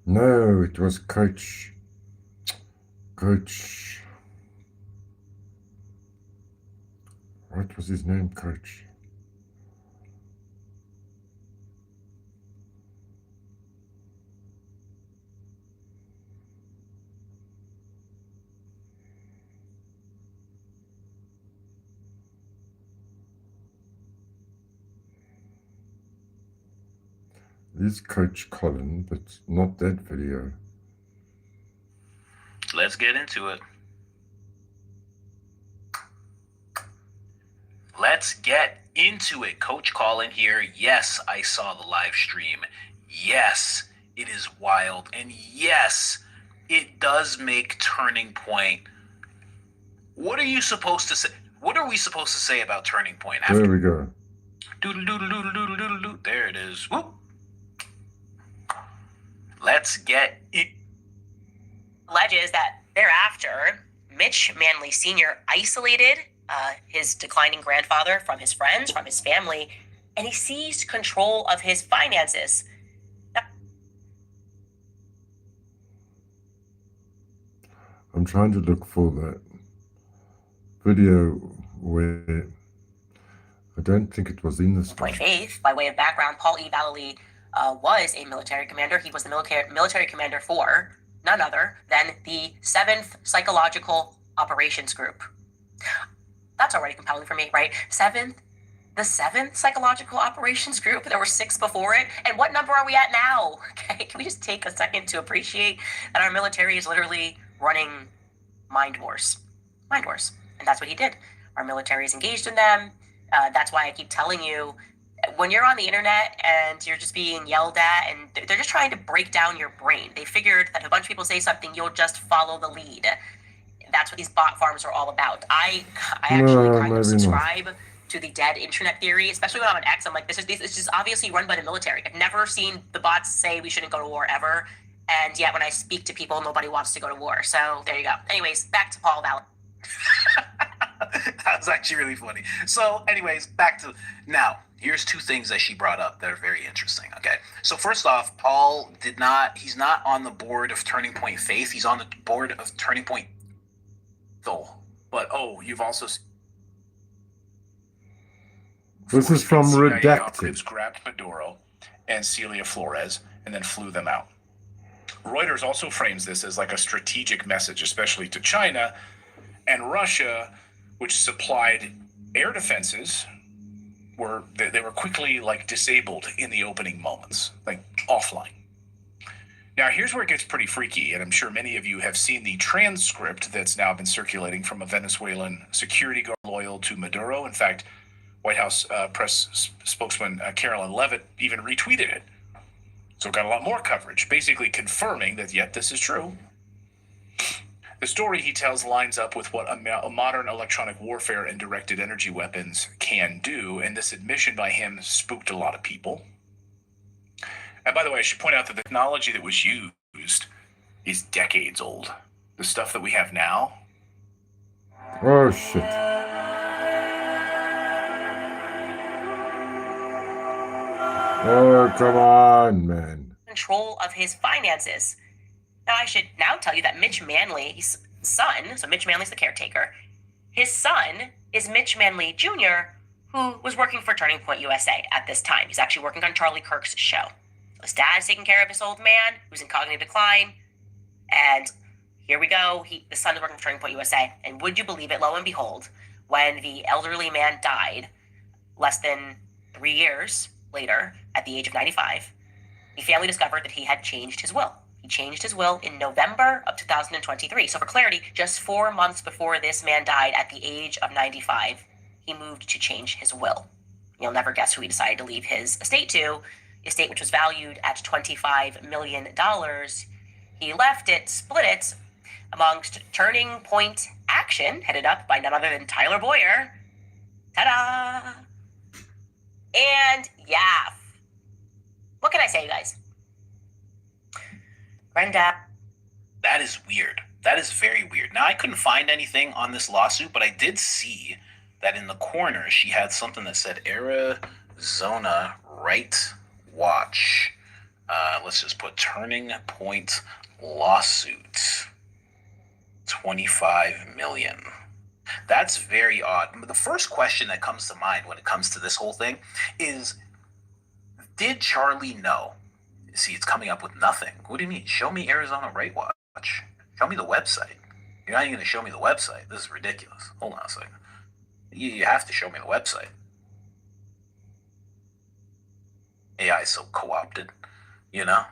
No, it was Coach. What was his name, Coach? It is Coach Colin, but not that video. Let's get into it. Let's get into it. Coach Colin here. Yes, I saw the live stream. Yes, it is wild. And yes, it does make Turning Point. What are you supposed to say? What are we supposed to say about Turning Point? There we go. Doodle, doodle, doodle, doodle, doodle, doodle. There it is. Whoop. Let's get it. Alleges that thereafter, Mitch Manley Sr. isolated his declining grandfather from his friends, from his family, and he seized control of his finances. I'm trying to look for that video where I don't think it was in this Point one. Faith, by way of background, Paul E. Vallely was a military commander. He was the military commander for none other than the 7th Psychological Operations Group. That's already compelling for me, right? The 7th Psychological Operations Group. There were 6 before it. And what number are we at now? Okay, can we just take a second to appreciate that our military is literally running mind wars? Mind wars. And that's what he did. Our military is engaged in them. That's why I keep telling you, when you're on the internet and you're just being yelled at and they're just trying to break down your brain, they figured that if a bunch of people say something, you'll just follow the lead. That's what these bot farms are all about. I actually kind of subscribe to the dead internet theory, especially when I'm on X. I'm like, this is just obviously run by the military. I've never seen the bots say we shouldn't go to war ever. And yet when I speak to people, nobody wants to go to war. So there you go. Anyways, back to Paul Valley. That was actually really funny. So anyways, back to now. Here's 2 things that she brought up that are very interesting. Okay. So first off, Paul he's not on the board of Turning Point Faith. He's on the board of Turning Point Soul. But you've also This is from CIA Redacted. operatives grabbed Maduro and Celia Flores and then flew them out. Reuters also frames this as like a strategic message, especially to China and Russia, which supplied air defenses. They were quickly like disabled in the opening moments, like offline. Now here's where it gets pretty freaky, and I'm sure many of you have seen the transcript that's now been circulating from a Venezuelan security guard loyal to Maduro. In fact, White House press spokesman Carolyn Levitt even retweeted it. So it got a lot more coverage, basically confirming that, yet this is true. The story he tells lines up with what a modern electronic warfare and directed energy weapons can do, and this admission by him spooked a lot of people. And by the way, I should point out that the technology that was used is decades old. The stuff that we have now. Oh, shit. Oh, come on, man. Control of his finances. Now, I should now tell you that Mitch Manley's son, so Mitch Manley's the caretaker, his son is Mitch Manley Jr., who was working for Turning Point USA at this time. He's actually working on Charlie Kirk's show. His dad's taking care of this old man who's in cognitive decline. And here we go. The son is working for Turning Point USA. And would you believe it, lo and behold, when the elderly man died less than 3 years later, at the age of 95, the family discovered that he had changed his will. He changed his will in November of 2023. So for clarity, just 4 months before this man died at the age of 95, he moved to change his will. You'll never guess who he decided to leave his estate to. The estate, which was valued at $25 million. He left it, split it, amongst Turning Point Action, headed up by none other than Tyler Boyer, Ta-da! And yeah. What can I say, you guys? Brenda. That is weird. That is very weird. Now, I couldn't find anything on this lawsuit, but I did see that in the corner she had something that said Arizona Right Watch. Let's just put Turning Point lawsuit. 25 million. That's very odd. The first question that comes to mind when it comes to this whole thing is, did Charlie know? See, it's coming up with nothing. What do you mean? Show me Arizona Right Watch. Show me the website. You're not even going to show me the website. This is ridiculous. Hold on a second. You have to show me the website. AI is so co-opted, you know?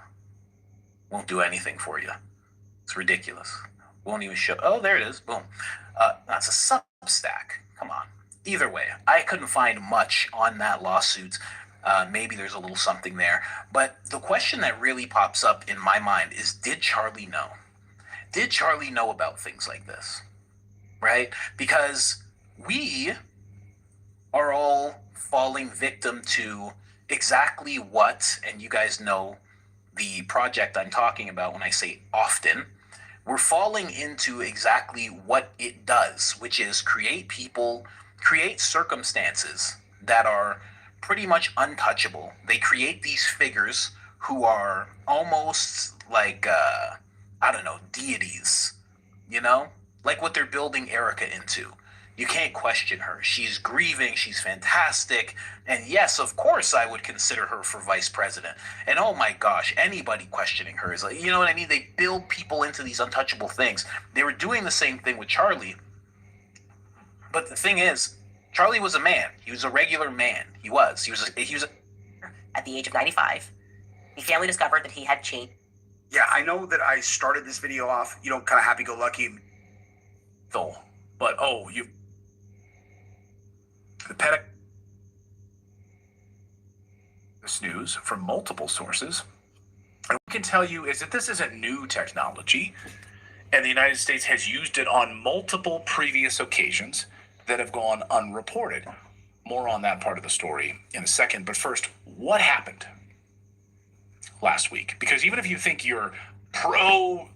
Won't do anything for you. It's ridiculous. Won't even show. Oh, there it is. Boom. That's a Substack. Come on. Either way, I couldn't find much on that lawsuit. Maybe there's a little something there. But the question that really pops up in my mind is, did Charlie know? Did Charlie know about things like this? Right? Because we are all falling victim to exactly what, and you guys know the project I'm talking about when I say often, we're falling into exactly what it does, which is create circumstances that are pretty much untouchable. They create these figures who are almost like, I don't know, deities, you know? Like what they're building Erica into. You can't question her. She's grieving. She's fantastic. And yes, of course, I would consider her for vice president. And oh my gosh, anybody questioning her is like, you know what I mean? They build people into these untouchable things. They were doing the same thing with Charlie. But the thing is, Charlie was a man. He was a regular man. He was At the age of 95, the family discovered that he had changed. Yeah, I know that I started this video off, kind of happy-go-lucky. Though, but the pedic. This news from multiple sources. And what we can tell you is that this isn't new technology, and the United States has used it on multiple previous occasions that have gone unreported. More on that part of the story in a second. But first, what happened last week? Because even if you think you're pro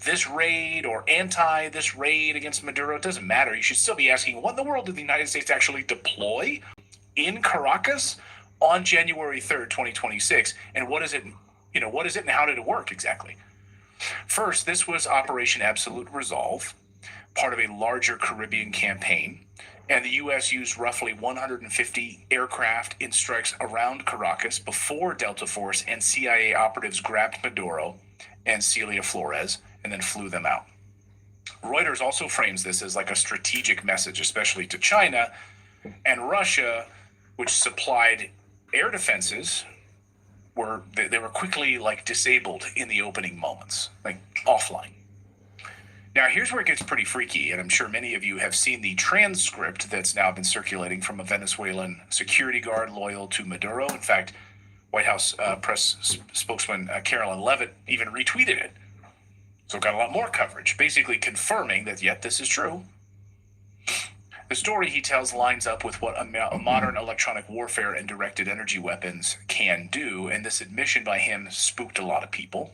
this raid or anti this raid against Maduro, it doesn't matter. You should still be asking, what in the world did the United States actually deploy in Caracas on January 3rd, 2026? And what is it, and how did it work exactly? First, this was Operation Absolute Resolve, part of a larger Caribbean campaign. And the U.S. used roughly 150 aircraft in strikes around Caracas before Delta Force and CIA operatives grabbed Maduro and Celia Flores and then flew them out. Reuters also frames this as like a strategic message, especially to China and Russia, which supplied air defenses. They were quickly disabled in the opening moments, offline. Now, here's where it gets pretty freaky, and I'm sure many of you have seen the transcript that's now been circulating from a Venezuelan security guard loyal to Maduro. In fact, White House press spokesman Carolyn Levitt even retweeted it. So it got a lot more coverage, basically confirming that, yet this is true. The story he tells lines up with what a modern electronic warfare and directed energy weapons can do, and this admission by him spooked a lot of people.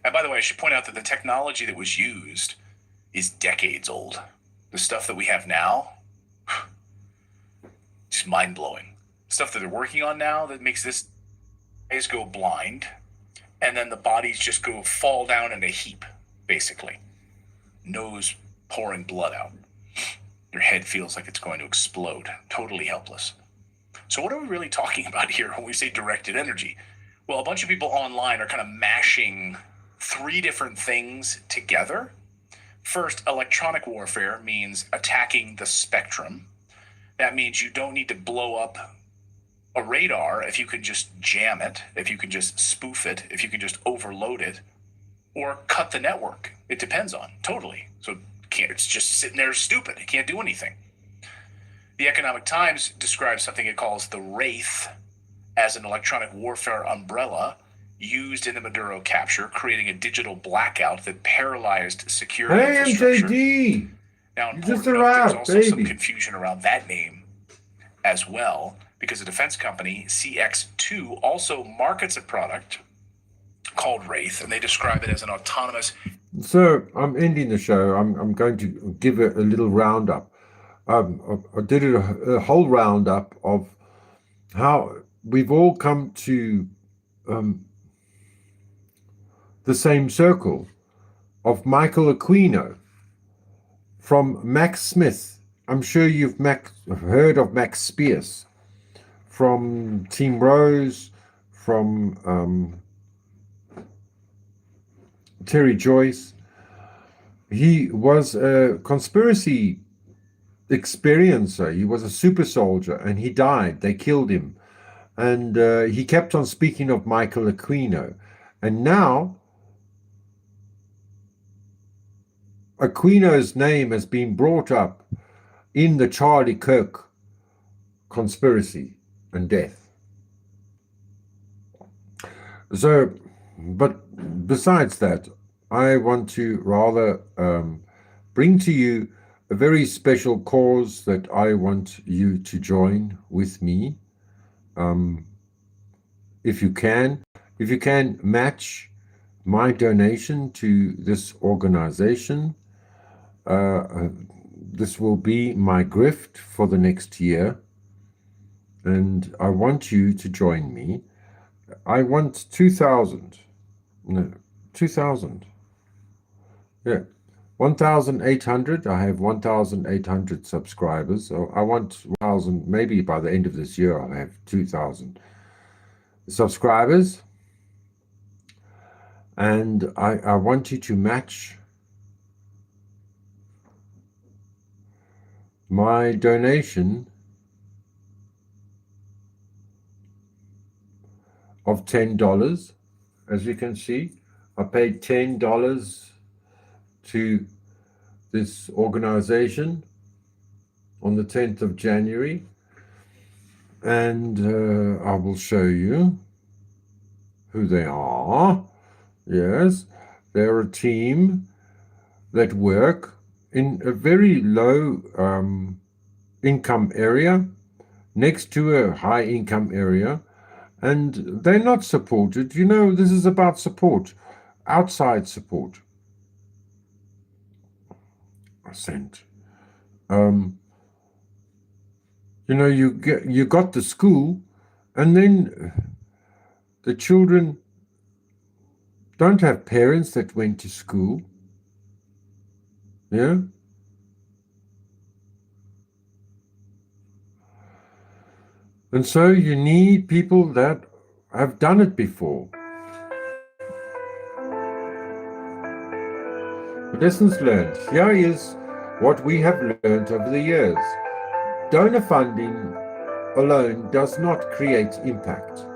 And by the way, I should point out that the technology that was used is decades old. The stuff that we have now, it's mind-blowing. Stuff that they're working on now that makes this eyes go blind, and then the bodies just fall down in a heap, basically. Nose pouring blood out. Your head feels like it's going to explode. Totally helpless. So what are we really talking about here when we say directed energy? Well, a bunch of people online are kind of mashing three different things together. First, electronic warfare means attacking the spectrum. That means you don't need to blow up a radar if you can just jam it, if you can just spoof it, if you can just overload it, or cut the network. It depends on, totally. So it's just sitting there stupid. It can't do anything. The Economic Times describes something it calls the Wraith as an electronic warfare umbrella used in the Maduro capture, creating a digital blackout that paralyzed security infrastructure. MJD! Now, You just important note, there's arrived, also some baby. confusion around that name as well, because the defense company CX2 also markets a product called Wraith, and they describe it as an autonomous. So I'm ending the show. I'm going to give it a little roundup. I did a whole roundup of how we've all come to the same circle of Michael Aquino from Max Smith. I'm sure you've heard of Max Spears from Team Rose, from Terry Joyce. He was a conspiracy experiencer. He was a super soldier, and he died. They killed him. And he kept on speaking of Michael Aquino. And now Aquino's name has been brought up in the Charlie Kirk conspiracy and death. So, but besides that, I want to rather bring to you a very special cause that I want you to join with me. If you can match my donation to this organization, this will be my gift for the next year, and I want you to join me. I want 2,000. Yeah, 1,800. I have 1,800 subscribers. So I want 1,000. Maybe by the end of this year, I'll have 2,000 subscribers, and I want you to match my donation of $10. As you can see, I paid $10 to this organization on the 10th of January, and I will show you who they are. Yes, they're a team that work in a very low income area next to a high income area, and they're not supported. You know, this is about support, outside support. I sent. You know, you got the school, and then the children don't have parents that went to school. Yeah. And so you need people that have done it before. Lessons learned. Here is what we have learned over the years. Donor funding alone does not create impact.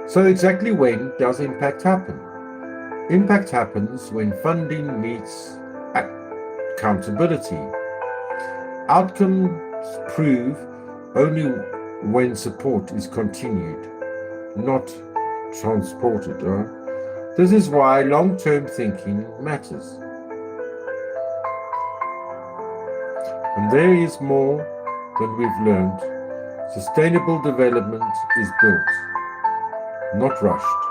So exactly when does impact happen? Impact happens when funding meets accountability. Outcomes prove only when support is continued, not transported. This is why long-term thinking matters. And there is more than we've learned. Sustainable development is built, not rushed.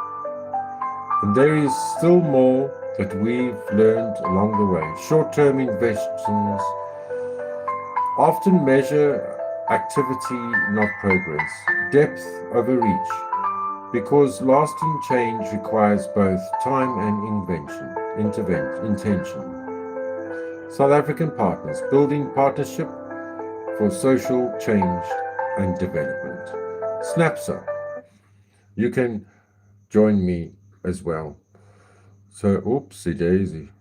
And there is still more that we've learned along the way. Short-term investments often measure activity, not progress. Depth over reach, because lasting change requires both time and intention. South African Partners, building partnership for social change and development. SNAPSA. You can join me as well. So, oopsie daisy.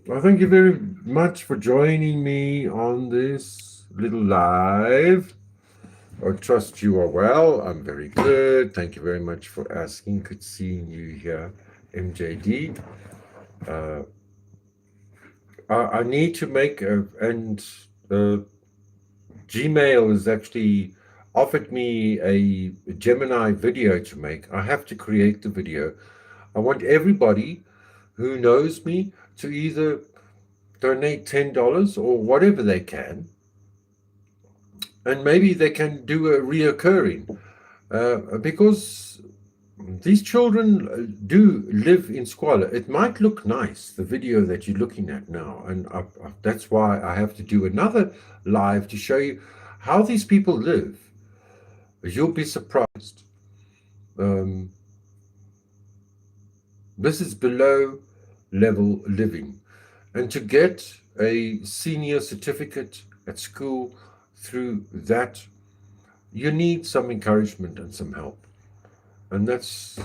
Well, thank you very much for joining me on this little live. I trust you are well. I'm very good. Thank you very much for asking. Good seeing you here, MJD. I need to make Gmail has actually offered me a Gemini video to make. I have to create the video. I want everybody who knows me to either donate $10 or whatever they can, and maybe they can do a reoccurring, because these children do live in squalor. It might look nice, the video that you're looking at now, and that's why I have to do another live to show you how these people live. You'll be surprised. This is below level living, and to get a senior certificate at school through that, you need some encouragement and some help. And that's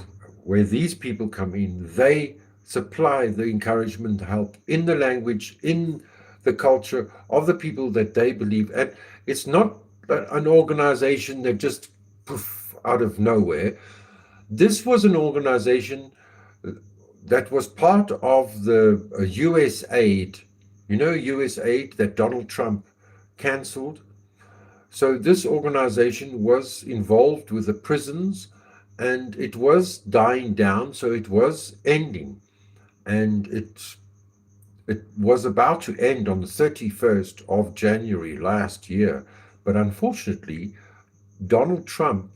where these people come in. They supply the encouragement, help in the language, in the culture of the people that they believe. And it's not an organization that just poof out of nowhere. This was an organization that was part of the US aid, US aid that Donald Trump canceled. So this organization was involved with the prisons, and it was dying down, so it was ending. And it was about to end on the 31st of January last year. But unfortunately, Donald Trump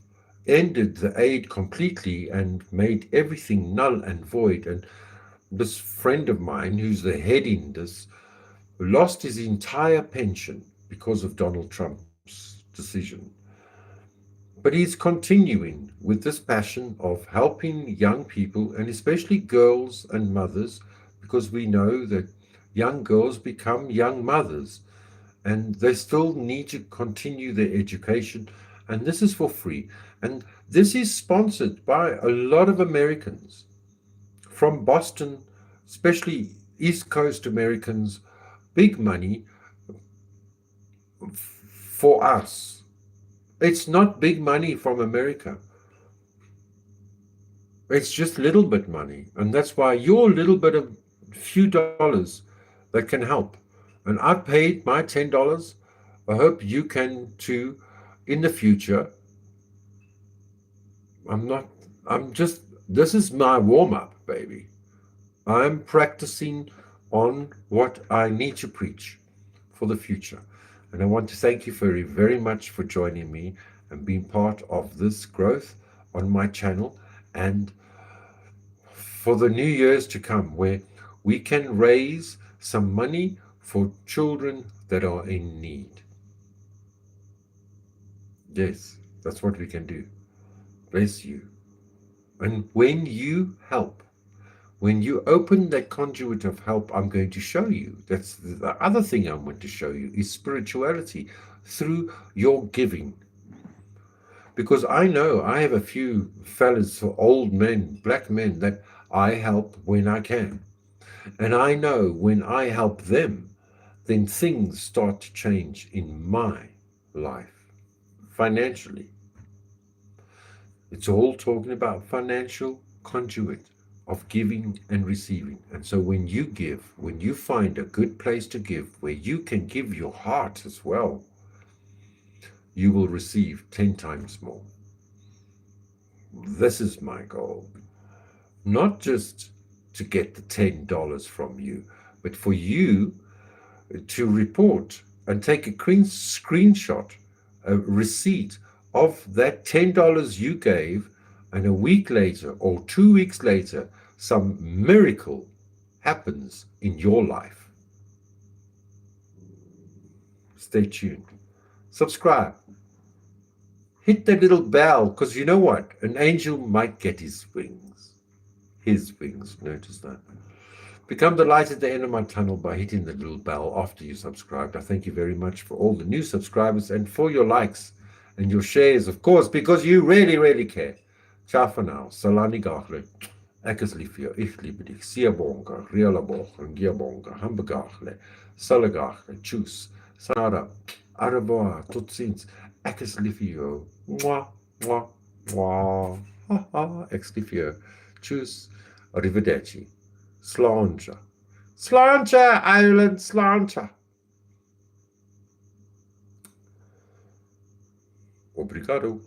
ended the aid completely and made everything null and void. And this friend of mine, who's the head in this, lost his entire pension because of Donald Trump's decision. But he's continuing with this passion of helping young people, and especially girls and mothers, because we know that young girls become young mothers and they still need to continue their education. And this is for free. And this is sponsored by a lot of Americans from Boston, especially East Coast Americans, big money for us. It's not big money from America. It's just little bit money. And that's why your little bit of few dollars that can help. And I paid my $10. I hope you can too in the future. This is my warm-up, baby. I'm practicing on what I need to preach for the future. And I want to thank you very, very much for joining me and being part of this growth on my channel, and for the new years to come, where we can raise some money for children that are in need. Yes, that's what we can do. Bless you. And when you help, when you open that conduit of help, I'm going to show you. That's the other thing I want to show you, is spirituality through your giving. Because I know I have a few fellas, old men, black men, that I help when I can. And I know when I help them, then things start to change in my life, financially. It's all talking about financial conduit of giving and receiving. And so when you give, when you find a good place to give, where you can give your heart as well, you will receive 10 times more. This is my goal. Not just to get the $10 from you, but for you to report and take a screenshot, a receipt of that $10 you gave, and a week later or 2 weeks later, some miracle happens in your life. Stay tuned. Subscribe. Hit that little bell, because you know what? An angel might get his wings. His wings, notice that. Become the light at the end of my tunnel by hitting the little bell after you subscribed. I thank you very much for all the new subscribers and for your likes and your shares, of course, because you really, really care. Ciao for now. Salani gachle. Ek is lief vir jou. Ek lief dich. Siyabonga, Rialabonga, Giabonga, Hambagachle, Salagachle, Tjus, Sanara, Araboa, tot ziens. Ek is lief vir jou. Mwah, mwah, mwah. Ha, ha, ek is lief vir jou. Tjus, arrivederci. Sláinte. Sláinte, Ireland, sláinte. Obrigado.